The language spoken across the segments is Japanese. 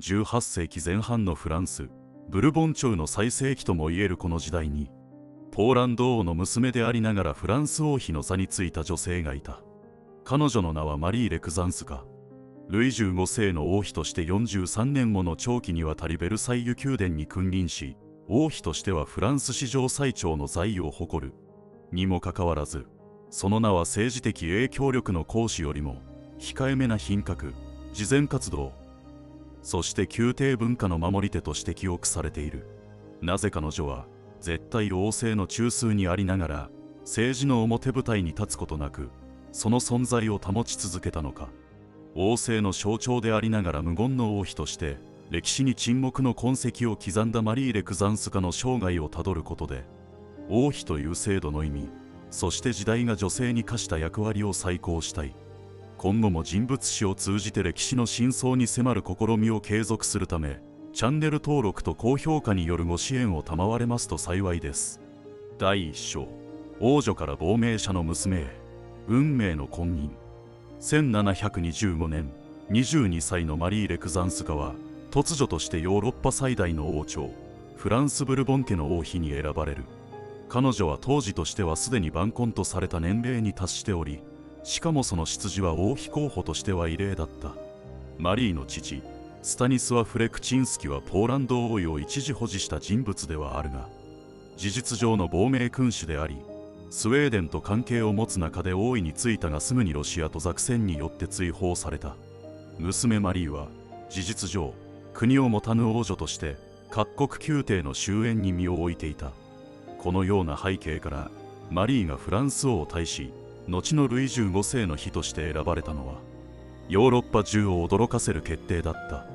18世紀前半のフランス、ブルボン朝の最盛期ともいえるこの時代に、ポーランド王の娘でありながらフランス王妃の座についた女性がいた。彼女の名はマリー・レクザンスカ。ルイ15世の王妃として43年もの長期にわたりベルサイユ宮殿に君臨し、王妃としてはフランス史上最長の在位を誇る。にもかかわらず、その名は政治的影響力の行使よりも控えめな品格、慈善活動、そして宮廷文化の守り手として記憶されている。なぜ彼女は絶対王政の中枢にありながら政治の表舞台に立つことなくその存在を保ち続けたのか。王政の象徴でありながら無言の王妃として歴史に沈黙の痕跡を刻んだマリー・レクザンスカの生涯をたどることで、王妃という制度の意味、そして時代が女性に課した役割を再考したい。今後も人物史を通じて歴史の真相に迫る試みを継続するため、チャンネル登録と高評価によるご支援を賜れますと幸いです。第1章、王女から亡命者の娘へ、運命の婚姻。1725年、22歳のマリー・レクザンスカは、突如としてヨーロッパ最大の王朝、フランス・ブルボン家の王妃に選ばれる。彼女は当時としてはすでに晩婚とされた年齢に達しており、しかもその出自は王妃候補としては異例だった。マリーの父、スタニスワ・フレクチンスキはポーランド王位を一時保持した人物ではあるが、事実上の亡命君主であり、スウェーデンと関係を持つ中で王位に就いたがすぐにロシアとザクセンによって追放された。娘マリーは事実上国を持たぬ王女として各国宮廷の終焉に身を置いていた。このような背景からマリーがフランス王太子、後のルイ15世の妃として選ばれたのはヨーロッパ中を驚かせる決定だった。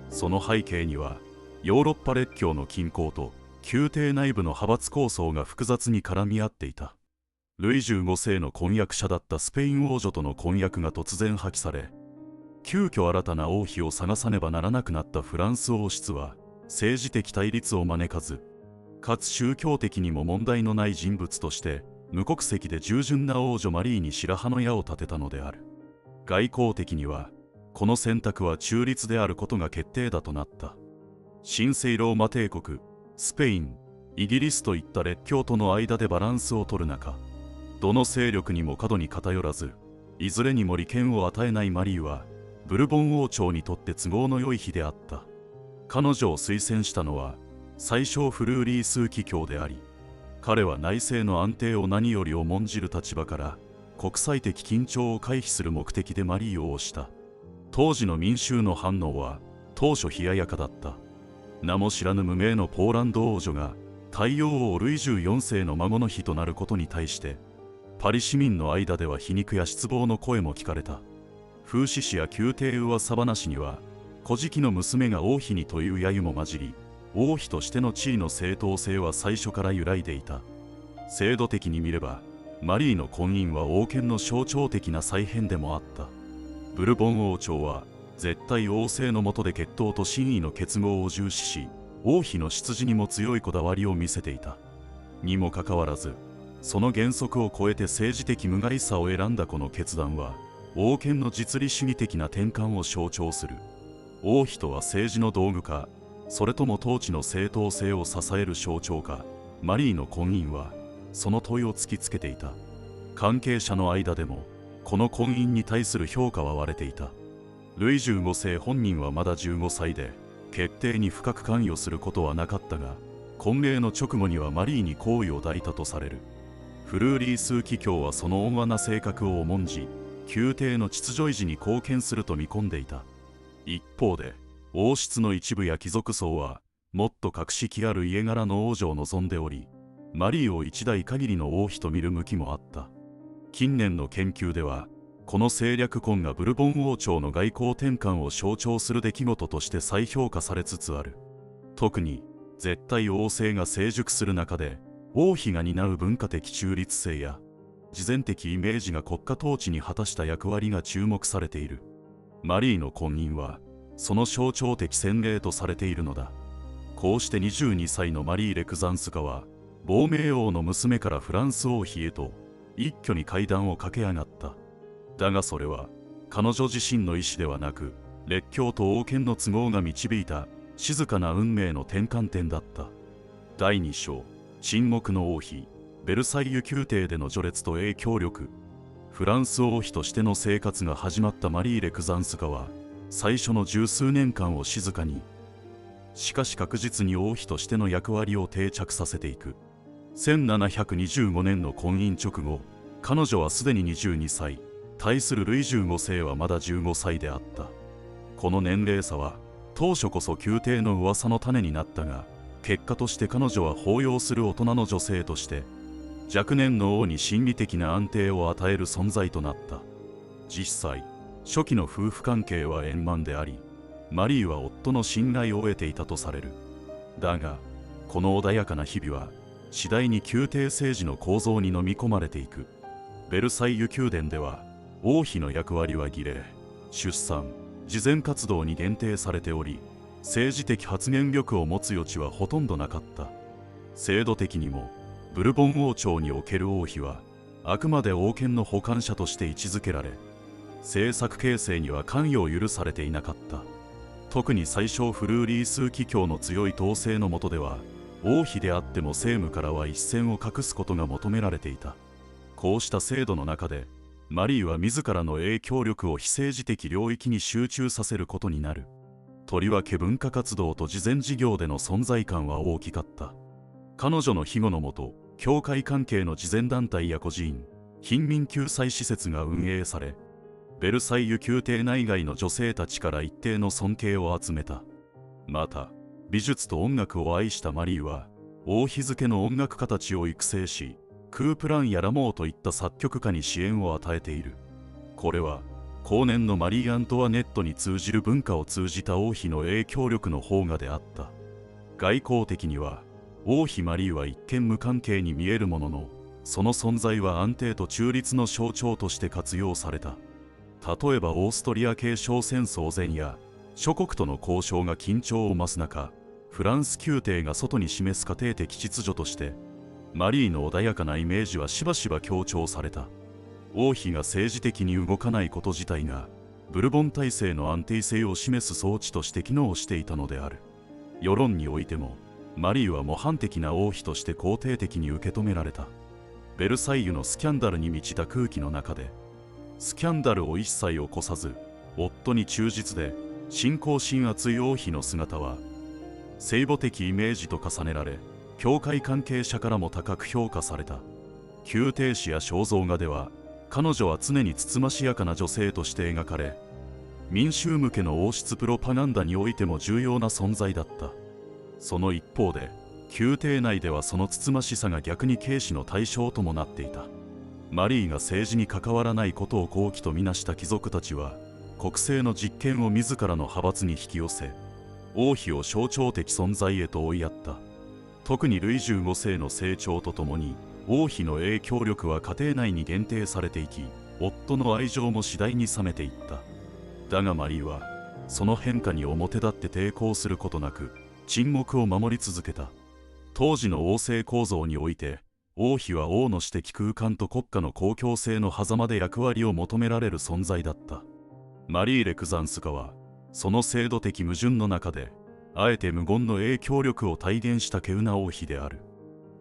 その背景にはヨーロッパ列強の均衡と宮廷内部の派閥構想が複雑に絡み合っていた。ルイ15世の婚約者だったスペイン王女との婚約が突然破棄され、急遽新たな王妃を探さねばならなくなったフランス王室は政治的対立を招かず、かつ宗教的にも問題のない人物として無国籍で従順な王女マリーに白羽の矢を立てたのである。外交的にはこの選択は中立であることが決定だとなった。神聖ローマ帝国、スペイン、イギリスといった列強との間でバランスを取る中、どの勢力にも過度に偏らず、いずれにも利権を与えないマリーは、ブルボン王朝にとって都合の良い妃であった。彼女を推薦したのは、宰相フルーリース騎卿であり、彼は内政の安定を何より重んじる立場から、国際的緊張を回避する目的でマリーを推した。当時の民衆の反応は、当初冷ややかだった。名も知らぬ無名のポーランド王女が、太陽王ルイ14世の孫の妃となることに対して、パリ市民の間では皮肉や失望の声も聞かれた。風刺詩や宮廷噂話には、古事記の娘が王妃にという揶揄も混じり、王妃としての地位の正当性は最初から揺らいでいた。制度的に見れば、マリーの婚姻は王権の象徴的な再編でもあった。ブルボン王朝は、絶対王政の下で血統と真意の結合を重視し、王妃の出自にも強いこだわりを見せていた。にもかかわらず、その原則を超えて政治的無害さを選んだこの決断は、王権の実利主義的な転換を象徴する。王妃とは政治の道具か、それとも統治の正当性を支える象徴か。マリーの婚姻は、その問いを突きつけていた。関係者の間でも、この婚姻に対する評価は割れていた。ルイ15世本人はまだ15歳で、決定に深く関与することはなかったが、婚礼の直後にはマリーに好意を抱いたとされる。フルーリース騎卿はその温和な性格を重んじ、宮廷の秩序維持に貢献すると見込んでいた。一方で、王室の一部や貴族層は、もっと格式ある家柄の王女を望んでおり、マリーを一代限りの王妃と見る向きもあった。近年の研究では、この政略婚がブルボン王朝の外交転換を象徴する出来事として再評価されつつある。特に、絶対王政が成熟する中で、王妃が担う文化的中立性や、慈善的イメージが国家統治に果たした役割が注目されている。マリーの婚姻は、その象徴的先例とされているのだ。こうして22歳のマリー・レクザンスカは、亡命王の娘からフランス王妃へと、一挙に階段を駆け上がった。だがそれは、彼女自身の意思ではなく、列強と王権の都合が導いた静かな運命の転換点だった。第2章、沈黙の王妃。ベルサイユ宮廷での序列と影響力。フランス王妃としての生活が始まったマリー・レクザンスカは、最初の十数年間を静かに、しかし確実に王妃としての役割を定着させていく。1725年の婚姻直後、彼女はすでに22歳、対するルイ15世はまだ15歳であった。この年齢差は、当初こそ宮廷の噂の種になったが、結果として彼女は抱擁する大人の女性として、若年の王に心理的な安定を与える存在となった。実際、初期の夫婦関係は円満であり、マリーは夫の信頼を得ていたとされる。だが、この穏やかな日々は、次第に宮廷政治の構造に飲み込まれていく。ベルサイユ宮殿では、王妃の役割は儀礼、出産、慈善活動に限定されており、政治的発言力を持つ余地はほとんどなかった。制度的にも、ブルボン王朝における王妃は、あくまで王権の補完者として位置づけられ、政策形成には関与を許されていなかった。特に最小フルーリース紀教の強い統制の下では、王妃であっても政務からは一線を画すことが求められていた。こうした制度の中で、マリーは自らの影響力を非政治的領域に集中させることになる。とりわけ文化活動と慈善事業での存在感は大きかった。彼女の庇護のもと、教会関係の慈善団体や孤児院、貧民救済施設が運営され、ベルサイユ宮廷内外の女性たちから一定の尊敬を集めた。また、美術と音楽を愛したマリーは、王妃付けの音楽家たちを育成し、クープランやラモーといった作曲家に支援を与えている。これは、後年のマリー・アントワネットに通じる文化を通じた王妃の影響力の方がであった。外交的には、王妃マリーは一見無関係に見えるものの、その存在は安定と中立の象徴として活用された。例えばオーストリア系商戦争前や、諸国との交渉が緊張を増す中、フランス宮廷が外に示す家庭的秩序として、マリーの穏やかなイメージはしばしば強調された。王妃が政治的に動かないこと自体が、ブルボン体制の安定性を示す装置として機能していたのである。世論においても、マリーは模範的な王妃として肯定的に受け止められた。ベルサイユのスキャンダルに満ちた空気の中で、スキャンダルを一切起こさず、夫に忠実で、信仰心厚い王妃の姿は、聖母的イメージと重ねられ、教会関係者からも高く評価された。宮廷詩や肖像画では、彼女は常につつましやかな女性として描かれ、民衆向けの王室プロパガンダにおいても重要な存在だった。その一方で、宮廷内ではそのつつましさが逆に軽視の対象ともなっていた。マリーが政治に関わらないことを好機とみなした貴族たちは、国政の実権を自らの派閥に引き寄せ、王妃を象徴的存在へと追いやった。特にルイ15世の成長とともに、王妃の影響力は家庭内に限定されていき、夫の愛情も次第に冷めていった。だがマリーは、その変化に表立って抵抗することなく、沈黙を守り続けた。当時の王政構造において、王妃は王の私的空間と国家の公共性の狭間で役割を求められる存在だった。マリー・レクザンスカは、その制度的矛盾の中で、あえて無言の影響力を体現した稀有な王妃である。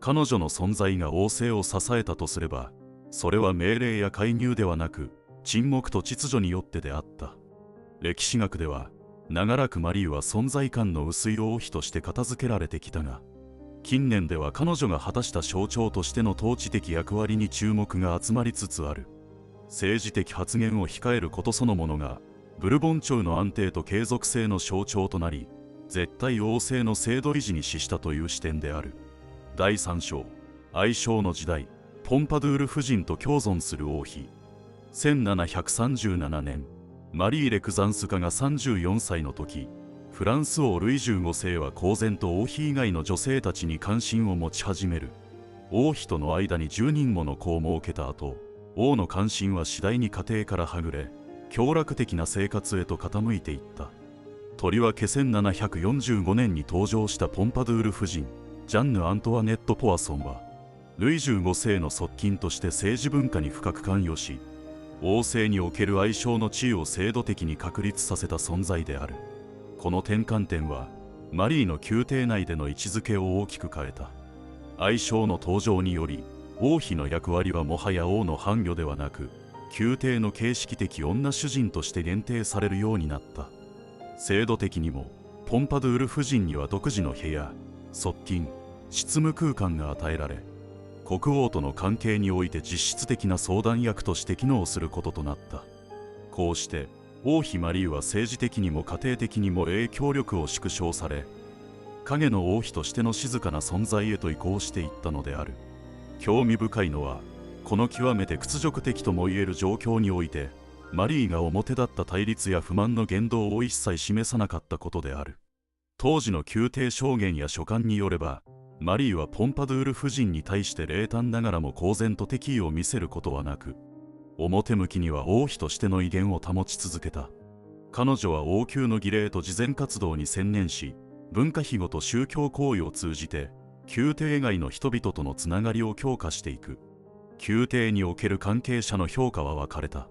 彼女の存在が王政を支えたとすれば、それは命令や介入ではなく、沈黙と秩序によってであった。歴史学では、長らくマリーは存在感の薄い王妃として片付けられてきたが、近年では彼女が果たした象徴としての統治的役割に注目が集まりつつある。政治的発言を控えることそのものが、ブルボン朝の安定と継続性の象徴となり、絶対王政の制度維持に資したという視点である。第3章、愛称の時代、ポンパドゥール夫人と共存する王妃。1737年、マリー・レクザンスカが34歳の時、フランス王ルイ15世は公然と王妃以外の女性たちに関心を持ち始める。王妃との間に10人もの子を設けた後、王の関心は次第に家庭からはぐれ、享楽的な生活へと傾いていった。とりわけ1745年に登場したポンパドゥール夫人、ジャンヌ・アントワネット・ポワソンは、ルイ15世の側近として政治文化に深く関与し、王政における愛称の地位を制度的に確立させた存在である。この転換点はマリーの宮廷内での位置づけを大きく変えた。愛称の登場により王妃の役割はもはや王の伴侶ではなく、宮廷の形式的女主人として限定されるようになった。制度的にもポンパドゥール夫人には独自の部屋、側近、執務空間が与えられ、国王との関係において実質的な相談役として機能することとなった。こうして王妃マリーは政治的にも家庭的にも影響力を縮小され、影の王妃としての静かな存在へと移行していったのである。興味深いのは、この極めて屈辱的ともいえる状況において、マリーが表立った対立や不満の言動を一切示さなかったことである。当時の宮廷証言や書簡によれば、マリーはポンパドゥール夫人に対して冷淡ながらも公然と敵意を見せることはなく、表向きには王妃としての威厳を保ち続けた。彼女は王宮の儀礼と慈善活動に専念し、文化庇護と宗教行為を通じて宮廷外の人々とのつながりを強化していく。宮廷における関係者の評価は分かれた。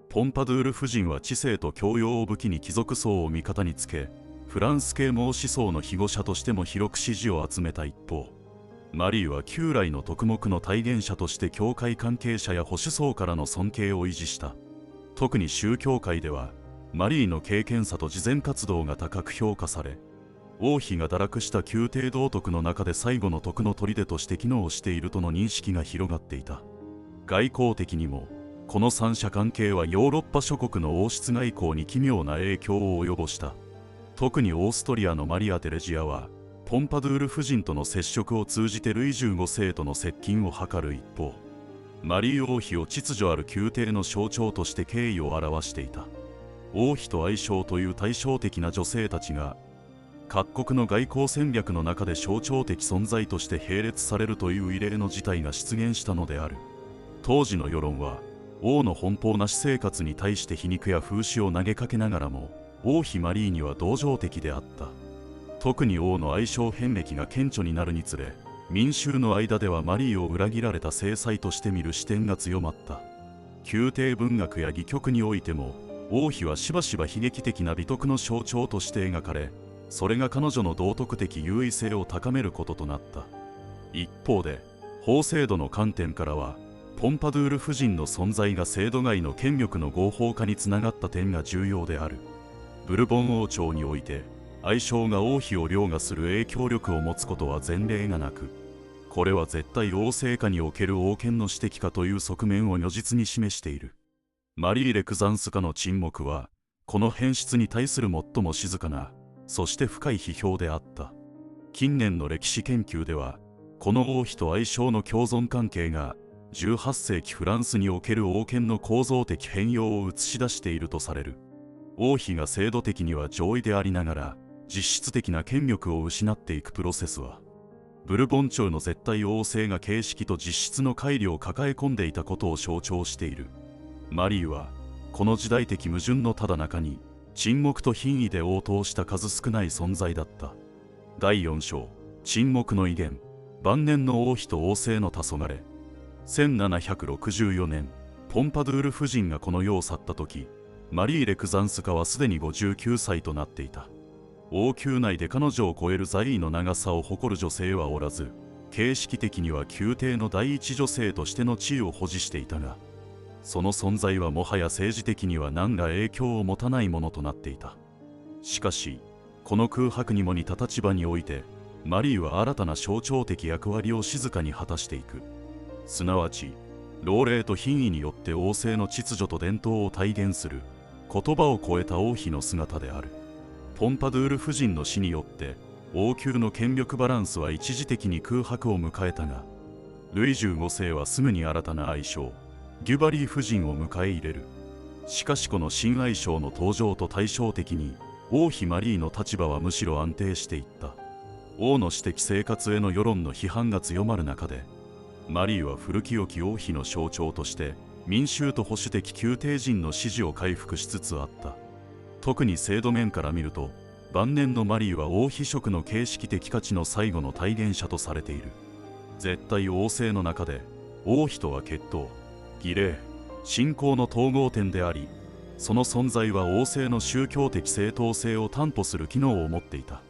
ポンパドゥール夫人は知性と教養を武器に貴族層を味方につけ、フランス系孟思想の庇護者としても広く支持を集めた一方、マリーは旧来の徳目の体現者として教会関係者や保守層からの尊敬を維持した。特に宗教界ではマリーの敬虔さと慈善活動が高く評価され、王妃が堕落した宮廷道徳の中で最後の徳の砦として機能しているとの認識が広がっていた。外交的にもこの三者関係はヨーロッパ諸国の王室外交に奇妙な影響を及ぼした。特にオーストリアのマリア・テレジアはポンパドゥール夫人との接触を通じてルイ15世との接近を図る一方、マリー王妃を秩序ある宮廷の象徴として敬意を表していた。王妃と愛称という対照的な女性たちが各国の外交戦略の中で象徴的存在として並列されるという異例の事態が出現したのである。当時の世論は王の奔放な私生活に対して皮肉や風刺を投げかけながらも、王妃マリーには同情的であった。特に王の愛称遍歴が顕著になるにつれ、民衆の間ではマリーを裏切られた制裁として見る視点が強まった。宮廷文学や戯曲においても王妃はしばしば悲劇的な美徳の象徴として描かれ、それが彼女の道徳的優位性を高めることとなった。一方で法制度の観点からは、ポンパドゥール夫人の存在が制度外の権力の合法化につながった点が重要である。ブルボン王朝において愛称が王妃を凌駕する影響力を持つことは前例がなく、これは絶対王政下における王権の私的化という側面を如実に示している。マリー・レクザンスカの沈黙はこの変質に対する最も静かな、そして深い批評であった。近年の歴史研究では、この王妃と愛称の共存関係が18世紀フランスにおける王権の構造的変容を映し出しているとされる。王妃が制度的には上位でありながら実質的な権力を失っていくプロセスは、ブルボン朝の絶対王政が形式と実質の乖離を抱え込んでいたことを象徴している。マリーはこの時代的矛盾のただ中に沈黙と品位で応答した数少ない存在だった。第4章、沈黙の威厳。晩年の王妃と王政の黄昏。1764年、ポンパドゥール夫人がこの世を去った時、マリー・レクザンスカはすでに59歳となっていた。王宮内で彼女を超える在位の長さを誇る女性はおらず、形式的には宮廷の第一女性としての地位を保持していたが、その存在はもはや政治的には何ら影響を持たないものとなっていた。しかし、この空白にも似た立場において、マリーは新たな象徴的役割を静かに果たしていく。すなわち、老齢と品位によって王政の秩序と伝統を体現する、言葉を超えた王妃の姿である。ポンパドゥール夫人の死によって、王宮の権力バランスは一時的に空白を迎えたが、ルイ15世はすぐに新たな愛称、デュバリー夫人を迎え入れる。しかしこの新愛称の登場と対照的に、王妃マリーの立場はむしろ安定していった。王の私的生活への世論の批判が強まる中で、マリーは古き良き王妃の象徴として民衆と保守的宮廷人の支持を回復しつつあった。特に制度面から見ると、晩年のマリーは王妃職の形式的価値の最後の体現者とされている。絶対王政の中で王妃とは血統、儀礼、信仰の統合点であり、その存在は王政の宗教的正当性を担保する機能を持っていた。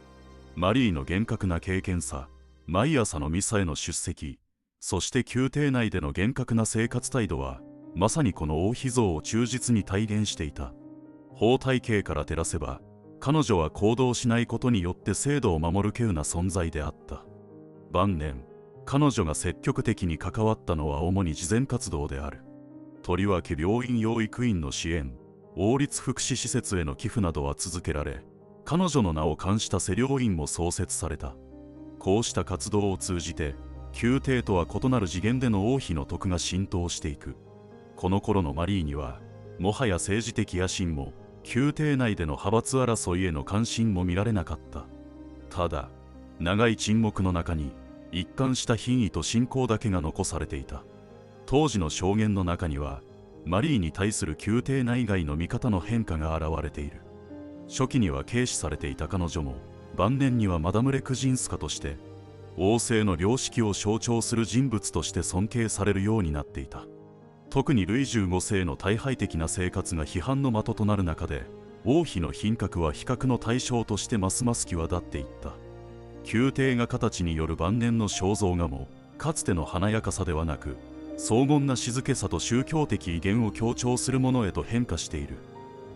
マリーの厳格な敬虔さ、毎朝のミサへの出席、そして宮廷内での厳格な生活態度は、まさにこの王妃像を忠実に体現していた。法体系から照らせば、彼女は行動しないことによって制度を守る稀有な存在であった。晩年、彼女が積極的に関わったのは主に慈善活動である。とりわけ病院養育院の支援、王立福祉施設への寄付などは続けられ、彼女の名を冠した施療院も創設された。こうした活動を通じて、宮廷とは異なる次元での王妃の徳が浸透していく。この頃のマリーには、もはや政治的野心も、宮廷内での派閥争いへの関心も見られなかった。ただ、長い沈黙の中に、一貫した品位と信仰だけが残されていた。当時の証言の中には、マリーに対する宮廷内外の見方の変化が現れている。初期には軽視されていた彼女も、晩年にはマダム・レクジンスカとして、王政の良識を象徴する人物として尊敬されるようになっていた。特にルイ15世の退廃的な生活が批判の的となる中で、王妃の品格は比較の対象としてますます際立っていった。宮廷が形による晩年の肖像画も、かつての華やかさではなく、荘厳な静けさと宗教的威厳を強調するものへと変化している。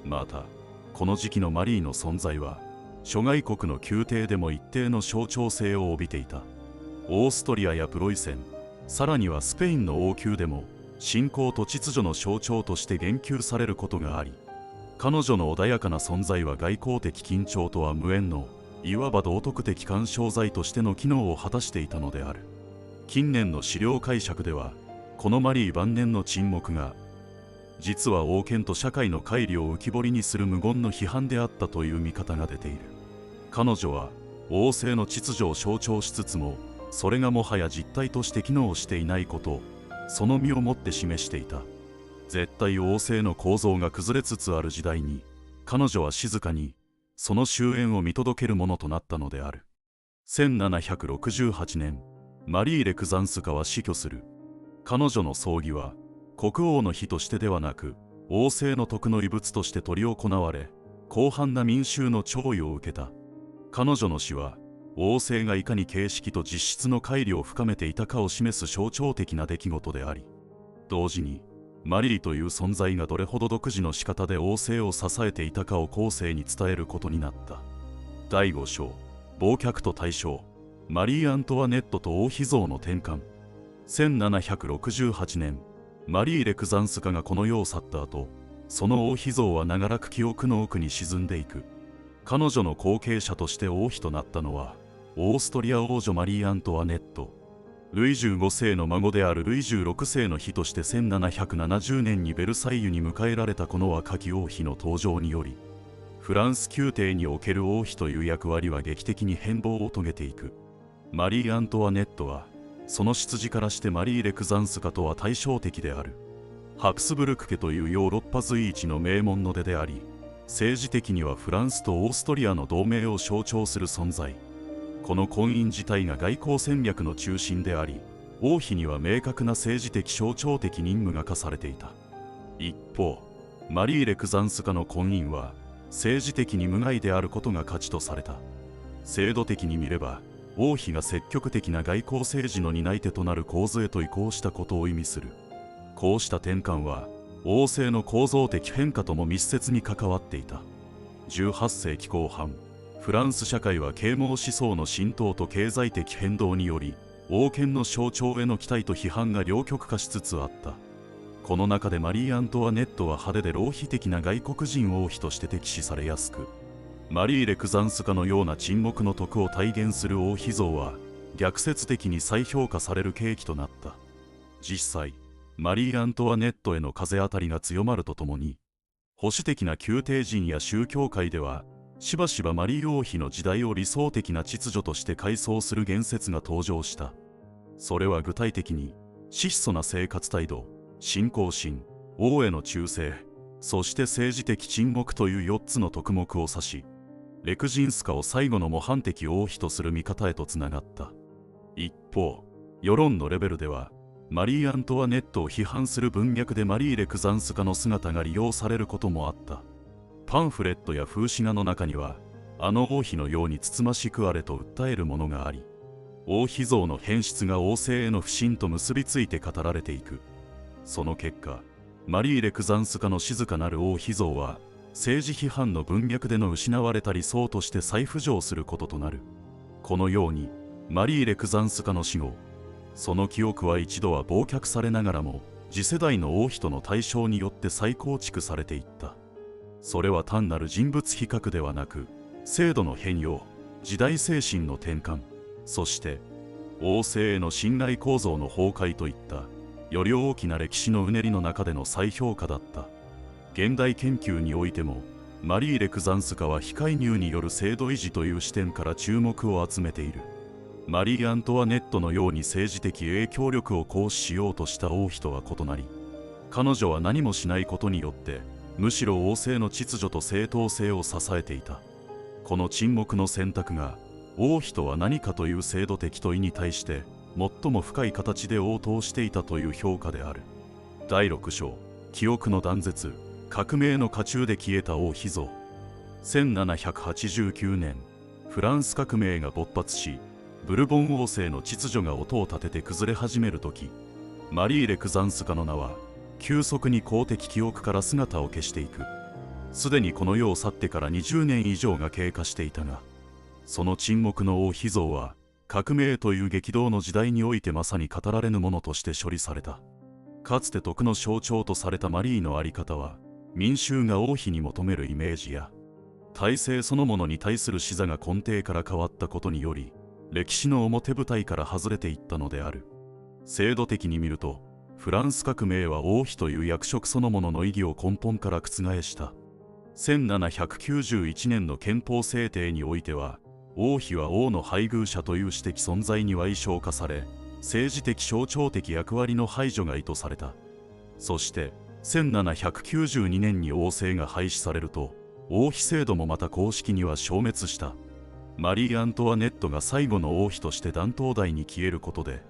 また、この時期のマリーの存在は、諸外国の宮廷でも一定の象徴性を帯びていた。オーストリアやプロイセン、さらにはスペインの王宮でも、信仰と秩序の象徴として言及されることがあり、彼女の穏やかな存在は外交的緊張とは無縁の、いわば道徳的干渉剤としての機能を果たしていたのである。近年の史料解釈では、このマリー晩年の沈黙が、実は王権と社会の乖離を浮き彫りにする無言の批判であったという見方が出ている。彼女は王政の秩序を象徴しつつも、それがもはや実体として機能していないことを、その身をもって示していた。絶対王政の構造が崩れつつある時代に、彼女は静かにその終焉を見届けるものとなったのである。1768年、マリー・レクザンスカは死去する。彼女の葬儀は国王の妃としてではなく、王政の徳の遺物として執り行われ、広範な民衆の弔意を受けた。彼女の死は、王政がいかに形式と実質の乖離を深めていたかを示す象徴的な出来事であり、同時に、マリーという存在がどれほど独自の仕方で王政を支えていたかを後世に伝えることになった。第5章、忘却と対象、マリー・アントワネットと王妃像の転換。1768年、マリー・レクザンスカがこの世を去った後、その王妃像は長らく記憶の奥に沈んでいく。彼女の後継者として王妃となったのは、オーストリア王女マリー・アントワネット。ルイ15世の孫であるルイ16世の妃として1770年にベルサイユに迎えられたこの若き王妃の登場により、フランス宮廷における王妃という役割は劇的に変貌を遂げていく。マリー・アントワネットは、その出自からしてマリー・レクザンスカとは対照的である。ハプスブルク家というヨーロッパ随一の名門の出であり、政治的にはフランスとオーストリアの同盟を象徴する存在。この婚姻自体が外交戦略の中心であり、王妃には明確な政治的象徴的任務が課されていた。一方、マリー・レクザンスカの婚姻は政治的に無害であることが価値とされた。制度的に見れば、王妃が積極的な外交政治の担い手となる構図へと移行したことを意味する。こうした転換は、王政の構造的変化とも密接に関わっていた。18世紀後半、フランス社会は啓蒙思想の浸透と経済的変動により、王権の象徴への期待と批判が両極化しつつあった。この中でマリー・アントワネットは派手で浪費的な外国人王妃として敵視されやすく、マリー・レクザンスカのような沈黙の徳を体現する王妃像は逆説的に再評価される契機となった。実際、マリー・アントワネットへの風当たりが強まるとともに、保守的な宮廷人や宗教界では、しばしばマリー王妃の時代を理想的な秩序として回想する言説が登場した。それは具体的に、質素な生活態度、信仰心、王への忠誠、そして政治的沈黙という4つの徳目を指し、レクジンスカを最後の模範的王妃とする見方へとつながった。一方、世論のレベルでは、マリー・アントワネットを批判する文脈でマリー・レクザンスカの姿が利用されることもあった。パンフレットや風刺画の中には、あの王妃のようにつつましくあれと訴えるものがあり、王妃像の変質が王政への不信と結びついて語られていく。その結果、マリー・レクザンスカの静かなる王妃像は、政治批判の文脈での失われた理想として再浮上することとなる。このように、マリー・レクザンスカの死後、その記憶は一度は忘却されながらも、次世代の王妃との対照によって再構築されていった。それは単なる人物比較ではなく、制度の変容、時代精神の転換、そして王政への信頼構造の崩壊といったより大きな歴史のうねりの中での再評価だった。現代研究においてもマリー・レクザンスカは非介入による制度維持という視点から注目を集めている。マリー・アントワネットのように政治的影響力を行使しようとした王妃とは異なり、彼女は何もしないことによってむしろ王政の秩序と正当性を支えていた。この沈黙の選択が王妃とは何かという制度的問いに対して最も深い形で応答していたという評価である。第6章、記憶の断絶、革命の渦中で消えた王妃像。1789年、フランス革命が勃発し、ブルボン王政の秩序が音を立てて崩れ始めるとき、マリー・レクザンスカの名は急速に公的記憶から姿を消していく。すでにこの世を去ってから20年以上が経過していたが、その沈黙の王妃像は革命という激動の時代においてまさに語られぬものとして処理された。かつて徳の象徴とされたマリーの在り方は、民衆が王妃に求めるイメージや体制そのものに対する視座が根底から変わったことにより、歴史の表舞台から外れていったのである。制度的に見ると、フランス革命は王妃という役職そのものの意義を根本から覆した。1791年の憲法制定においては、王妃は王の配偶者という私的存在には意匠化され、政治的象徴的役割の排除が意図された。そして1792年に王政が廃止されると、王妃制度もまた公式には消滅した。マリー・アントワネットが最後の王妃として断頭台に消えることで、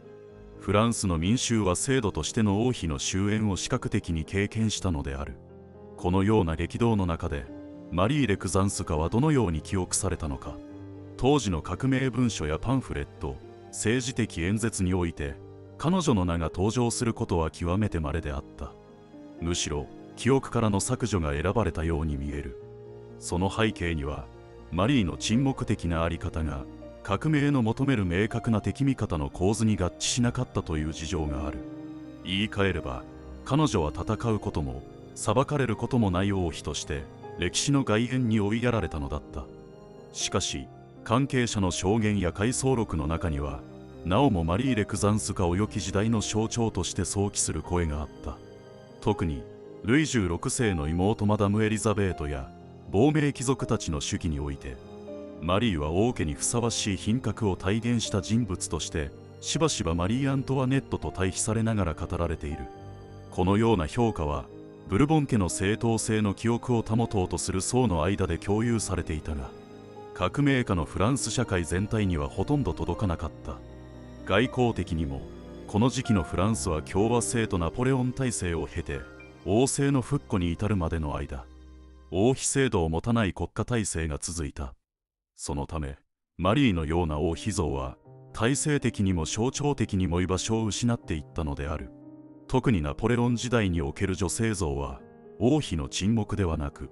フランスの民衆は制度としての王妃の終焉を視覚的に経験したのである。このような激動の中で、マリー・レクザンスカはどのように記憶されたのか。当時の革命文書やパンフレット、政治的演説において、彼女の名が登場することは極めて稀であった。むしろ、記憶からの削除が選ばれたように見える。その背景には、マリーの沈黙的な在り方が、革命の求める明確な敵味方の構図に合致しなかったという事情がある。言い換えれば、彼女は戦うことも、裁かれることもない王妃として、歴史の外縁に追いやられたのだった。しかし、関係者の証言や回想録の中には、なおもマリー・レクザンスカを良き時代の象徴として想起する声があった。特に、ルイ16世の妹マダム・エリザベートや、亡命貴族たちの手記において、マリーは王家にふさわしい品格を体現した人物として、しばしばマリー・アントワネットと対比されながら語られている。このような評価は、ブルボン家の正当性の記憶を保とうとする層の間で共有されていたが、革命下のフランス社会全体にはほとんど届かなかった。外交的にも、この時期のフランスは共和制とナポレオン体制を経て、王政の復古に至るまでの間、王妃制度を持たない国家体制が続いた。そのため、マリーのような王妃像は、体制的にも象徴的にも居場所を失っていったのである。特にナポレオン時代における女性像は、王妃の沈黙ではなく、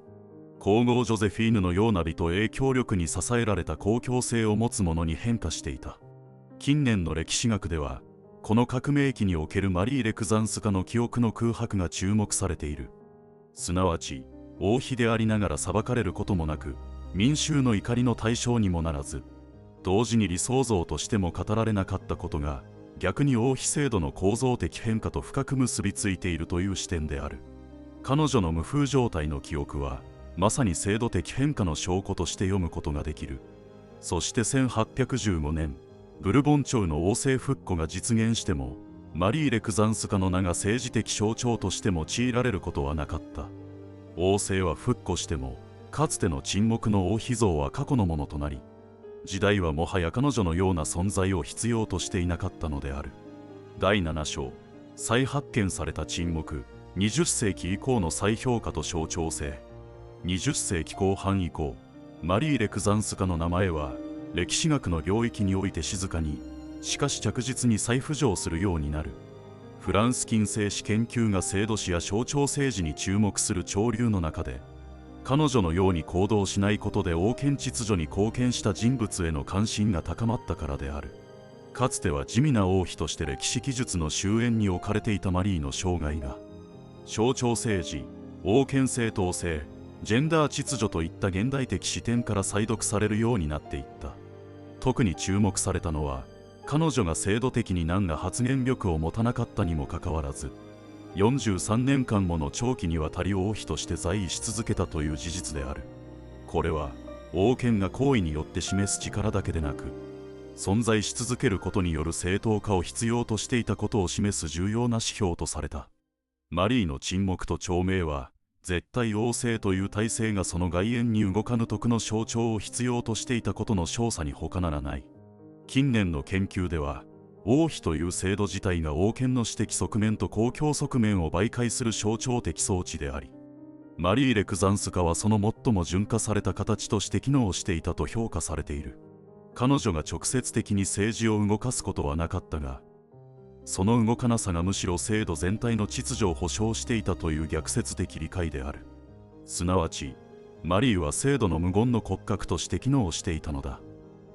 皇后ジョゼフィーヌのような美と影響力に支えられた公共性を持つものに変化していた。近年の歴史学では、この革命期におけるマリー・レクザンスカの記憶の空白が注目されている。すなわち、王妃でありながら裁かれることもなく、民衆の怒りの対象にもならず、同時に理想像としても語られなかったことが、逆に王妃制度の構造的変化と深く結びついているという視点である。彼女の無風状態の記憶は、まさに制度的変化の証拠として読むことができる。そして1815年、ブルボン朝の王政復古が実現しても、マリー・レクザンスカの名が政治的象徴として用いられることはなかった。王政は復古しても、かつての沈黙の王妃像は過去のものとなり、時代はもはや彼女のような存在を必要としていなかったのである。第7章、再発見された沈黙、20世紀以降の再評価と象徴性。20世紀後半以降、マリー・レクザンスカの名前は歴史学の領域において静かに、しかし着実に再浮上するようになる。フランス近世史研究が制度史や象徴政治に注目する潮流の中で、彼女のように行動しないことで王権秩序に貢献した人物への関心が高まったからである。かつては地味な王妃として歴史記述の終焉に置かれていたマリーの生涯が、象徴政治、王権正当性、ジェンダー秩序といった現代的視点から再読されるようになっていった。特に注目されたのは、彼女が制度的に何ら発言力を持たなかったにもかかわらず、43年間もの長期にわたり王妃として在位し続けたという事実である。これは王権が行為によって示す力だけでなく、存在し続けることによる正当化を必要としていたことを示す重要な指標とされた。マリーの沈黙と長命は、絶対王政という体制がその外縁に動かぬ徳の象徴を必要としていたことの証左に他ならない。近年の研究では、王妃という制度自体が王権の私的側面と公共側面を媒介する象徴的装置であり、マリー・レクザンスカはその最も純化された形として機能していたと評価されている。彼女が直接的に政治を動かすことはなかったが、その動かなさがむしろ制度全体の秩序を保障していたという逆説的理解である。すなわち、マリーは制度の無言の骨格として機能していたのだ。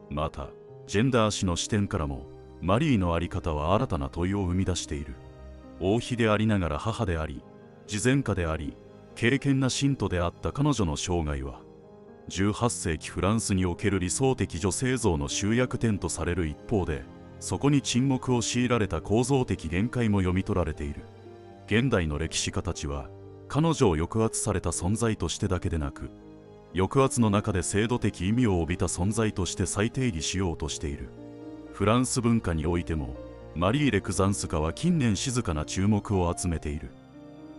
また、ジェンダー史の視点からも、マリーの在り方は新たな問いを生み出している。王妃でありながら母であり、慈善家であり、敬虔な信徒であった彼女の生涯は、18世紀フランスにおける理想的女性像の集約点とされる一方で、そこに沈黙を強いられた構造的限界も読み取られている。現代の歴史家たちは、彼女を抑圧された存在としてだけでなく、抑圧の中で制度的意味を帯びた存在として再定義しようとしている。フランス文化においても、マリー・レクザンスカは近年静かな注目を集めている。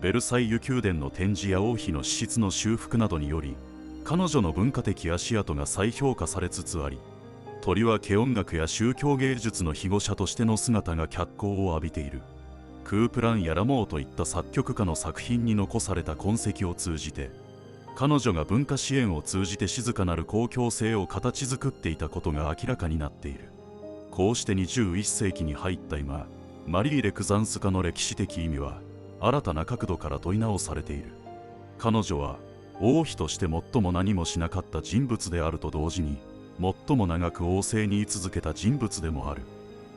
ベルサイユ宮殿の展示や王妃の史実の修復などにより、彼女の文化的足跡が再評価されつつあり、とりわけ音楽や宗教芸術の庇護者としての姿が脚光を浴びている。クープランやラモーといった作曲家の作品に残された痕跡を通じて、彼女が文化支援を通じて静かなる公共性を形作っていたことが明らかになっている。こうして21世紀に入った今、マリー・レクザンスカの歴史的意味は新たな角度から問い直されている。彼女は王妃として最も何もしなかった人物であると同時に、最も長く王政に居続けた人物でもある。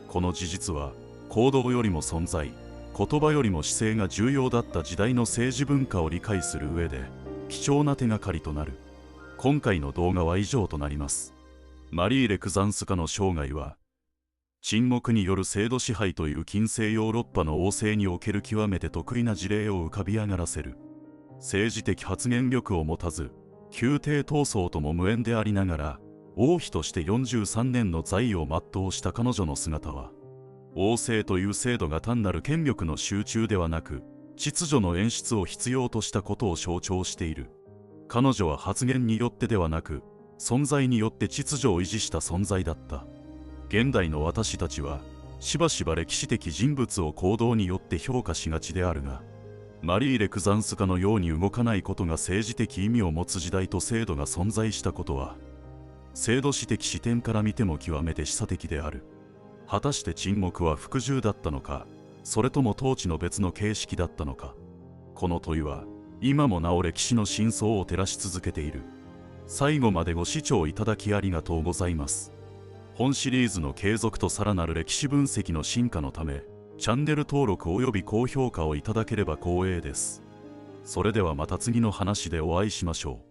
この事実は行動よりも存在、言葉よりも姿勢が重要だった時代の政治文化を理解する上で貴重な手がかりとなる。今回の動画は以上となります。マリー・レクザンスカの生涯は、沈黙による制度支配という近世ヨーロッパの王政における極めて特異な事例を浮かび上がらせる。政治的発言力を持たず、宮廷闘争とも無縁でありながら、王妃として43年の在位を全うした彼女の姿は、王政という制度が単なる権力の集中ではなく、秩序の演出を必要としたことを象徴している。彼女は発言によってではなく、存在によって秩序を維持した存在だった。現代の私たちは、しばしば歴史的人物を行動によって評価しがちであるが、マリー・レクザンスカのように動かないことが政治的意味を持つ時代と制度が存在したことは、制度史的視点から見ても極めて示唆的である。果たして沈黙は服従だったのか、それとも統治の別の形式だったのか。この問いは、今もなお歴史の真相を照らし続けている。最後までご視聴いただきありがとうございます。本シリーズの継続とさらなる歴史分析の進化のため、チャンネル登録および高評価をいただければ光栄です。それではまた次の話でお会いしましょう。